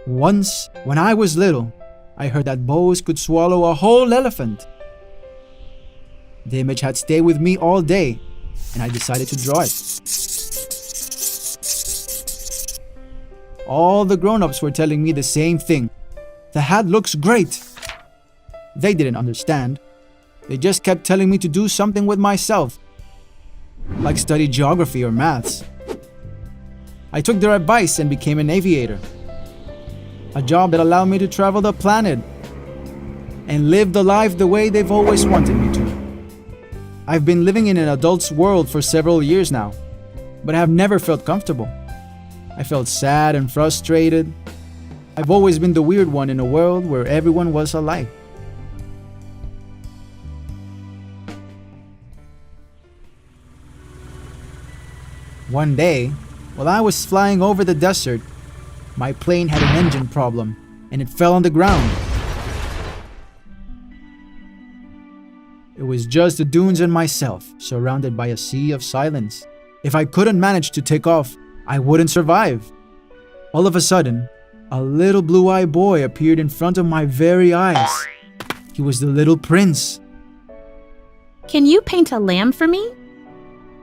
Once, when I was little, I heard that bows could swallow a whole elephant. The image had stayed with me all day, and I decided to draw it. All the grown-ups were telling me the same thing. The hat looks great. They didn't understand. They just kept telling me to do something with myself, like study geography or maths. I took their advice and became an aviator, a job that allowed me to travel the planet and live the life the way they've always wanted me to. I've been living in an adult's world for several years now, but I have never felt comfortable. I felt sad and frustrated. I've always been the weird one in a world where everyone was alike. One day, while I was flying over the desert, my plane had an engine problem and it fell on the ground. It was just the dunes and myself, surrounded by a sea of silence. If I couldn't manage to take off, I wouldn't survive. All of a sudden, a little blue-eyed boy appeared in front of my very eyes. He was the little prince. Can you paint a lamb for me?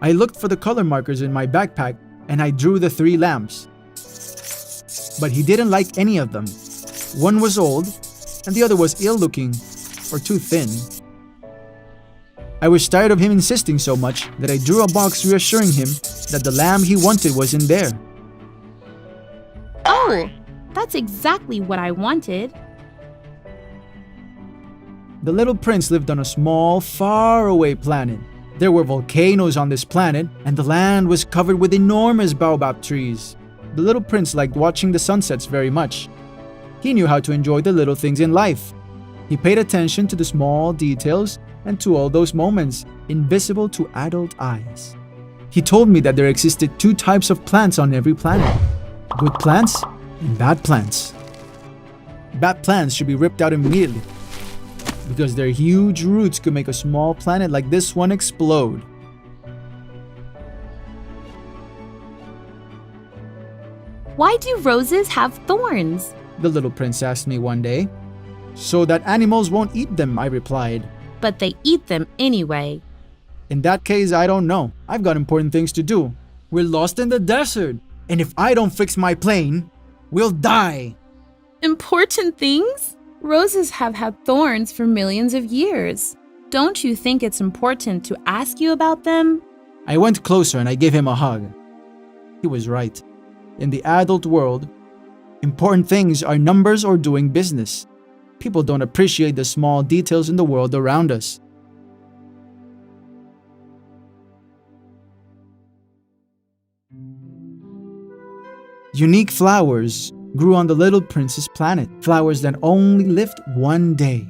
I looked for the color markers in my backpack and I drew the 3 lambs. But he didn't like any of them. One was old and the other was ill-looking or too thin. I was tired of him insisting so much that I drew a box reassuring him that the lamb he wanted was in there. Oh, that's exactly what I wanted. The little prince lived on a small, far-away planet. There were volcanoes on this planet, and the land was covered with enormous baobab trees. The little prince liked watching the sunsets very much. He knew how to enjoy the little things in life. He paid attention to the small details and to all those moments invisible to adult eyes. He told me that there existed 2 types of plants on every planet: good plants and bad plants. Bad plants should be ripped out immediately, because their huge roots could make a small planet like this one explode. Why do roses have thorns? The little prince asked me one day. So that animals won't eat them, I replied. But they eat them anyway. In that case, I don't know. I've got important things to do. We're lost in the desert, and if I don't fix my plane, we'll die. Important things? Roses have had thorns for millions of years. Don't you think it's important to ask you about them? I went closer and I gave him a hug. He was right. In the adult world, important things are numbers or doing business. People don't appreciate the small details in the world around us. Unique flowers grew on the little prince's planet, flowers that only lived one day.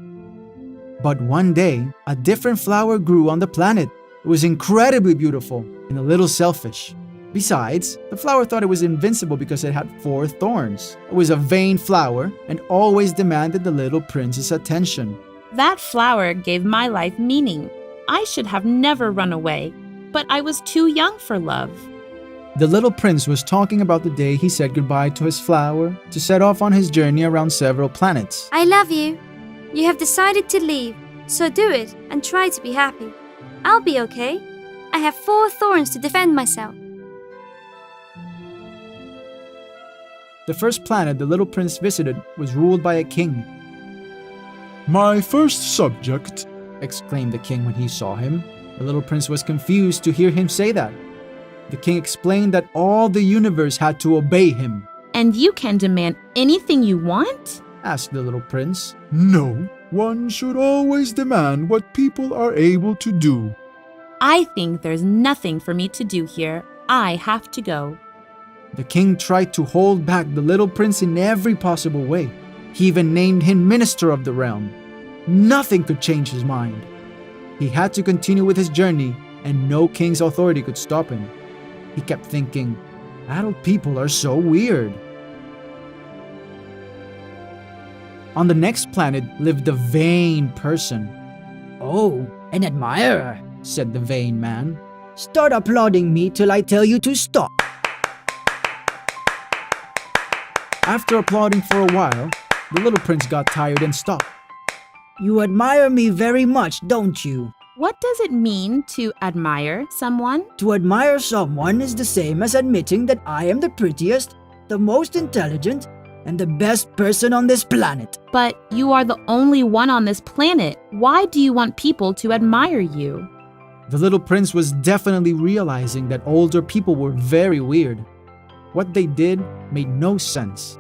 But one day, a different flower grew on the planet. It was incredibly beautiful and a little selfish. Besides, the flower thought it was invincible because it had 4 thorns. It was a vain flower and always demanded the little prince's attention. That flower gave my life meaning. I should have never run away, but I was too young for love. The little prince was talking about the day he said goodbye to his flower to set off on his journey around several planets. I love you. You have decided to leave, so do it and try to be happy. I'll be okay. I have 4 thorns to defend myself. The first planet the little prince visited was ruled by a king. "My first subject," exclaimed the king when he saw him. The little prince was confused to hear him say that. The king explained that all the universe had to obey him. And you can demand anything you want? Asked the little prince. "No, one should always demand what people are able to do." I think there's nothing for me to do here. I have to go. The king tried to hold back the little prince in every possible way. He even named him minister of the realm. Nothing could change his mind. He had to continue with his journey, and no king's authority could stop him. He kept thinking, adult people are so weird. On the next planet lived the vain person. "Oh, an admirer," said the vain man. "Start applauding me till I tell you to stop." After applauding for a while, the little prince got tired and stopped. You admire me very much, don't you? What does it mean to admire someone? To admire someone is the same as admitting that I am the prettiest, the most intelligent, and the best person on this planet. But you are the only one on this planet. Why do you want people to admire you? The little prince was definitely realizing that older people were very weird. What they did made no sense.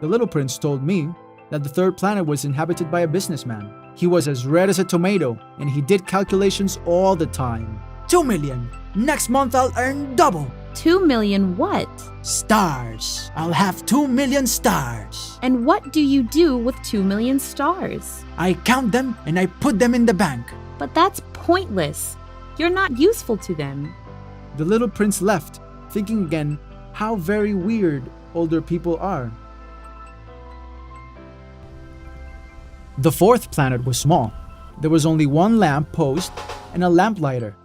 The little prince told me that the third planet was inhabited by a businessman. He was as red as a tomato, and he did calculations all the time. 2 million. Next month I'll earn double. 2 million what? Stars. I'll have 2 million stars. And what do you do with 2 million stars? I count them and I put them in the bank. But that's pointless. You're not useful to them. The little prince left, thinking again how very weird older people are. The fourth planet was small. There was only one lamp post and a lamplighter.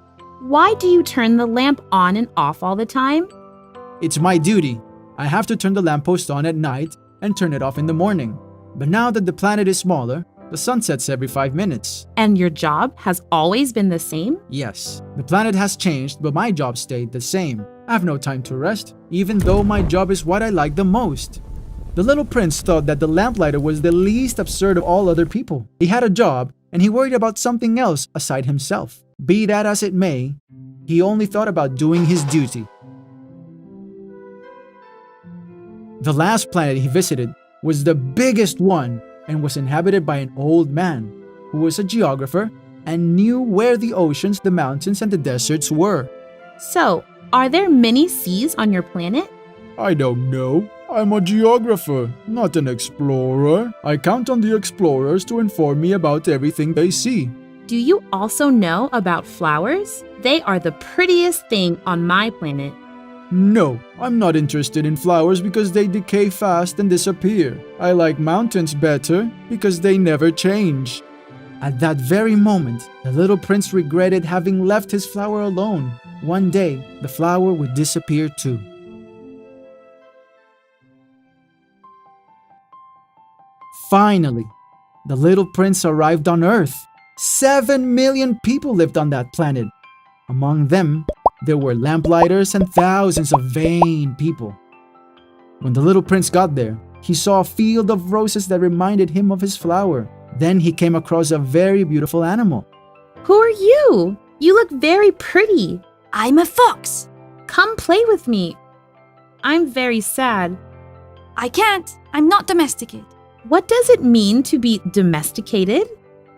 Why do you turn the lamp on and off all the time? It's my duty. I have to turn the lamppost on at night and turn it off in the morning. But now that the planet is smaller, the sun sets every 5 minutes. And your job has always been the same? Yes, the planet has changed, but my job stayed the same. I have no time to rest, even though my job is what I like the most. The little prince thought that the lamplighter was the least absurd of all other people. He had a job, and he worried about something else aside himself. Be that as it may, he only thought about doing his duty. The last planet he visited was the biggest one and was inhabited by an old man who was a geographer and knew where the oceans, the mountains, and the deserts were. So, are there many seas on your planet? I don't know. I'm a geographer, not an explorer. I count on the explorers to inform me about everything they see. Do you also know about flowers? They are the prettiest thing on my planet. No, I'm not interested in flowers because they decay fast and disappear. I like mountains better because they never change. At that very moment, the little prince regretted having left his flower alone. One day, the flower would disappear too. Finally, the little prince arrived on Earth. 7 million people lived on that planet. Among them, there were lamplighters and thousands of vain people. When the little prince got there, he saw a field of roses that reminded him of his flower. Then he came across a very beautiful animal. Who are you? You look very pretty. I'm a fox. Come play with me. I'm very sad. I can't. I'm not domesticated. What does it mean to be domesticated?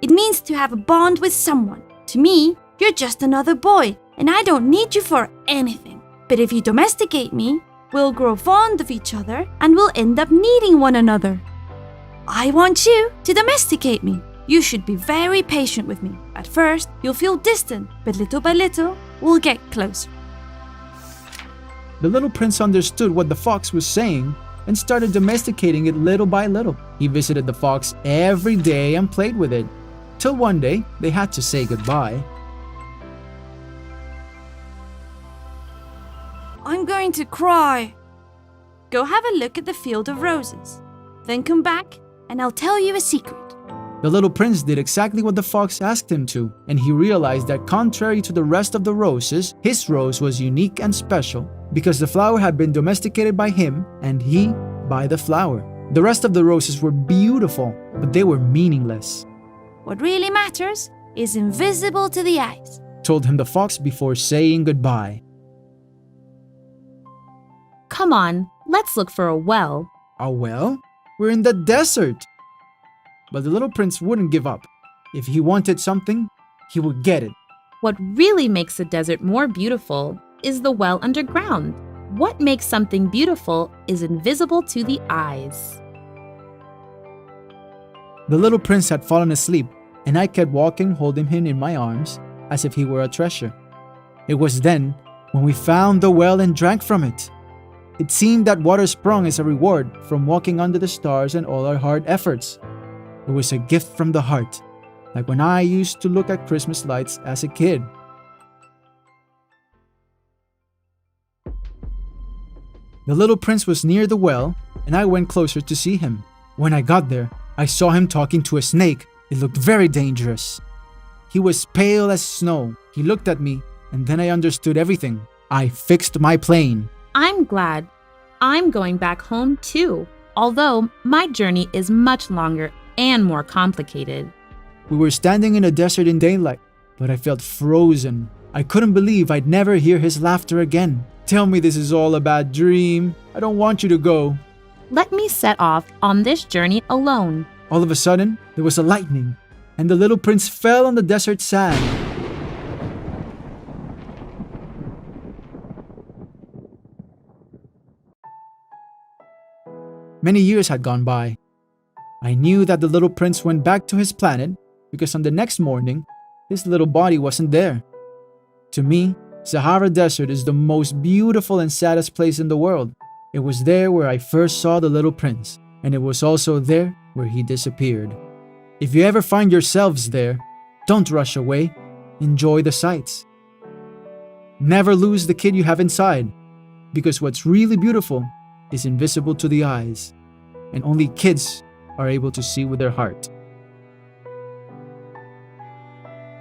It means to have a bond with someone. To me, you're just another boy, and I don't need you for anything. But if you domesticate me, we'll grow fond of each other and we'll end up needing one another. I want you to domesticate me. You should be very patient with me. At first, you'll feel distant, but little by little, we'll get closer. The little prince understood what the fox was saying and started domesticating it little by little. He visited the fox every day and played with it, till one day they had to say goodbye. I'm going to cry. Go have a look at the field of roses. Then come back and I'll tell you a secret. The little prince did exactly what the fox asked him to, and he realized that contrary to the rest of the roses, his rose was unique and special because the flower had been domesticated by him and he by the flower. The rest of the roses were beautiful, but they were meaningless, What really matters is invisible to the eyes. told him the fox before saying goodbye. Come on, let's look for a well. A well? We're in the desert! But the little prince wouldn't give up. If he wanted something, he would get it. What really makes a desert more beautiful is the well underground. What makes something beautiful is invisible to the eyes. The little prince had fallen asleep, and I kept walking holding him in my arms as if he were a treasure. It was then when we found the well and drank from it. It seemed that water sprung as a reward from walking under the stars and all our hard efforts. It was a gift from the heart, like when I used to look at Christmas lights as a kid. The little prince was near the well, and I went closer to see him. When I got there, I saw him talking to a snake. It looked very dangerous. He was pale as snow. He looked at me, and then I understood everything. I fixed my plane. I'm glad. I'm going back home too, although my journey is much longer and more complicated. We were standing in a desert in daylight, but I felt frozen. I couldn't believe I'd never hear his laughter again. Tell me this is all a bad dream. I don't want you to go. Let me set off on this journey alone. All of a sudden, there was a lightning, and the little prince fell on the desert sand. Many years had gone by. I knew that the little prince went back to his planet because on the next morning, his little body wasn't there. To me, Sahara Desert is the most beautiful and saddest place in the world. It was there where I first saw the little prince, and it was also there where he disappeared. If you ever find yourselves there, don't rush away. Enjoy the sights. Never lose the kid you have inside, because what's really beautiful is invisible to the eyes, and only kids are able to see with their heart.